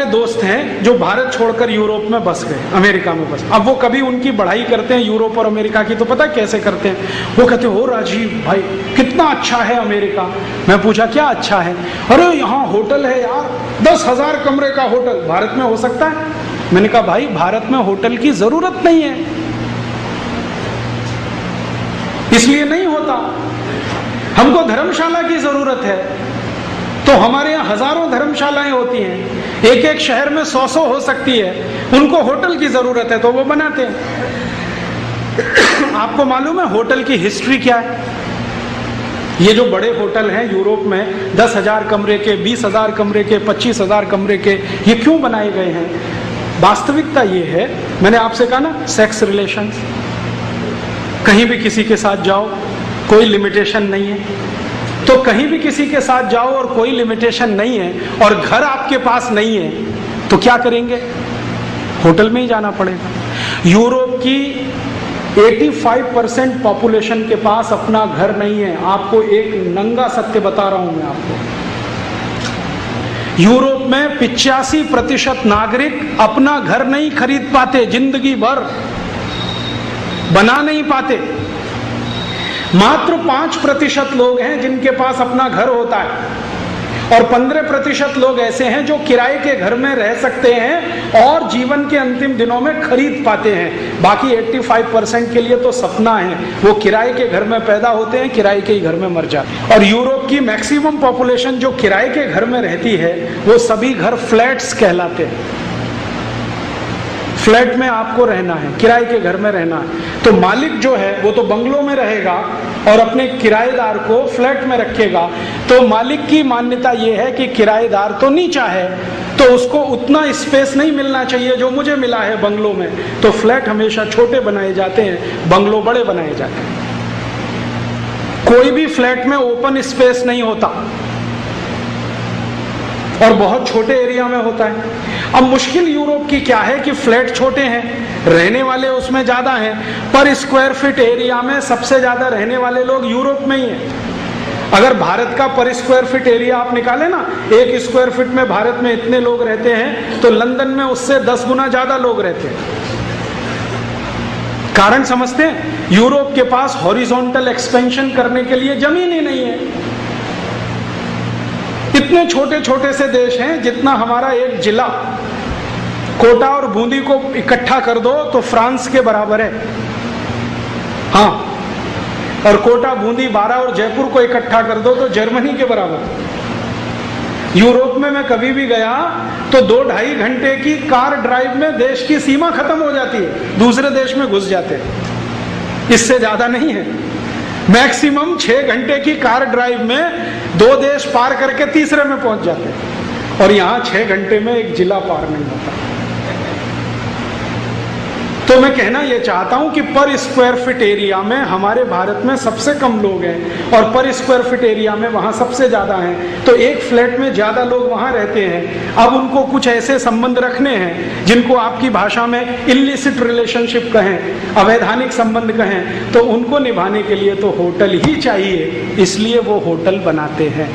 दोस्त हैं जो भारत छोड़कर यूरोप में बस गए, अमेरिका में बस। अब वो कभी उनकी बढ़ाई करते हैं यूरोप और अमेरिका की, तो पता कैसे करते हैं? वो कहते हैं, ओ राजीव भाई कितना अच्छा है अमेरिका। मैं पूछा क्या अच्छा है? अरे यहाँ होटल है यार, 10,000 कमरे का होटल। भारत में हो सकता है? मैंने कहा भाई भारत में होटल की जरूरत नहीं है, इसलिए नहीं होता। हमको धर्मशाला की जरूरत है, तो हमारे यहाँ हजारों धर्मशालाएं होती हैं, एक एक शहर में 100-100 हो सकती है। उनको होटल की जरूरत है तो वो बनाते हैं। आपको मालूम है होटल की हिस्ट्री क्या है? ये जो बड़े होटल हैं यूरोप में, 10,000 कमरे के, 20,000 कमरे के, 25,000 कमरे के, ये क्यों बनाए गए हैं? वास्तविकता ये है, मैंने आपसे कहा ना, सेक्स रिलेशंस। कहीं भी किसी के साथ जाओ, कोई लिमिटेशन नहीं है, तो कहीं भी किसी के साथ जाओ और कोई लिमिटेशन नहीं है और घर आपके पास नहीं है, तो क्या करेंगे? होटल में ही जाना पड़ेगा। यूरोप की 85% पॉपुलेशन के पास अपना घर नहीं है। आपको एक नंगा सत्य बता रहा हूं मैं आपको, यूरोप में 85% नागरिक अपना घर नहीं खरीद पाते, जिंदगी भर बना नहीं पाते। मात्र 5% लोग हैं जिनके पास अपना घर होता है, और 15% लोग ऐसे हैं जो किराए के घर में रह सकते हैं और जीवन के अंतिम दिनों में खरीद पाते हैं। बाकी 85% के लिए तो सपना है, वो किराए के घर में पैदा होते हैं, किराए के ही घर में मर जाते हैं। और यूरोप की मैक्सिमम पॉपुलेशन जो किराए के घर में रहती है, वो सभी घर फ्लैट्स कहलाते हैं। फ्लैट में आपको रहना है, किराए के घर में रहना है, तो मालिक जो है वो तो बंगलों में रहेगा और अपने किराएदार को फ्लैट में रखेगा। तो मालिक की मान्यता ये है कि किराएदार तो नीचा है, तो उसको उतना स्पेस नहीं मिलना चाहिए जो मुझे मिला है बंगलों में, तो फ्लैट हमेशा छोटे बनाए जाते हैं, बंगलो बड़े बनाए जाते हैं। कोई भी फ्लैट में ओपन स्पेस नहीं होता और बहुत छोटे एरिया में होता है। अब मुश्किल यूरोप की क्या है कि फ्लैट छोटे हैं, रहने वाले उसमें ज्यादा हैं, पर स्क्वायर फीट एरिया में सबसे ज्यादा रहने वाले लोग यूरोप में ही हैं। अगर भारत का पर स्क्वायर फीट एरिया आप निकाले ना, 1 स्क्वायर फीट में भारत में इतने लोग रहते हैं, तो लंदन में उससे 10 गुना ज्यादा लोग रहते हैं। कारण समझते हैं? यूरोप के पास हॉरिजॉन्टल एक्सपेंशन करने के लिए जमीन ही नहीं है। इतने छोटे छोटे से देश हैं, जितना हमारा एक जिला कोटा और बूंदी को इकट्ठा कर दो तो फ्रांस के बराबर है। हाँ, और कोटा, बूंदी, बारा और जयपुर को इकट्ठा कर दो तो जर्मनी के बराबर। यूरोप में मैं कभी भी गया तो 2-2.5 घंटे की कार ड्राइव में देश की सीमा खत्म हो जाती है, दूसरे देश में घुस जाते हैं। इससे ज्यादा नहीं है। मैक्सिमम 6 घंटे की कार ड्राइव में 2 देश पार करके तीसरे में पहुंच जाते हैं, और यहां 6 घंटे में एक जिला पार नहीं होता। तो मैं कहना यह चाहता हूं कि पर स्क्वायर फीट एरिया में हमारे भारत में सबसे कम लोग हैं और पर स्क्वायर फीट एरिया में वहां सबसे ज्यादा हैं, तो एक फ्लैट में ज्यादा लोग वहां रहते हैं। अब उनको कुछ ऐसे संबंध रखने हैं जिनको आपकी भाषा में इलिसिट रिलेशनशिप कहें, अवैधानिक संबंध कहें, तो उनको निभाने के लिए तो होटल ही चाहिए, इसलिए वो होटल बनाते हैं।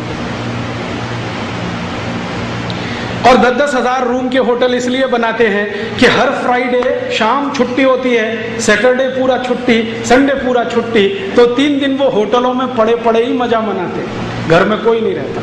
और 10-10 हजार रूम के होटल इसलिए बनाते हैं कि हर फ्राइडे शाम छुट्टी होती है, सैटरडे पूरा छुट्टी, संडे पूरा छुट्टी, तो 3 दिन वो होटलों में पड़े पड़े ही मजा मनाते हैं, घर में कोई नहीं रहता।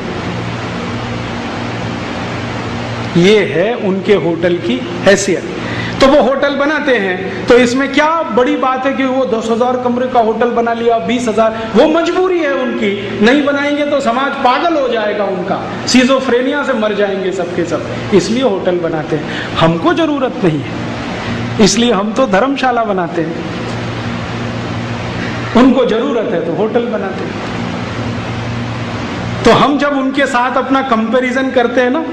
ये है उनके होटल की हैसियत। तो वो होटल बनाते हैं, तो इसमें क्या बड़ी बात है कि वो 10,000 कमरे का होटल बना लिया, 20,000, वो मजबूरी है उनकी। नहीं बनाएंगे तो समाज पागल हो जाएगा उनका, सिजोफ्रेनिया से मर जाएंगे सबके सब, इसलिए होटल बनाते हैं। हमको जरूरत नहीं है, इसलिए हम तो धर्मशाला बनाते हैं। उनको जरूरत है तो होटल बनाते हैं। तो हम जब उनके साथ अपना कंपैरिजन करते हैं ना,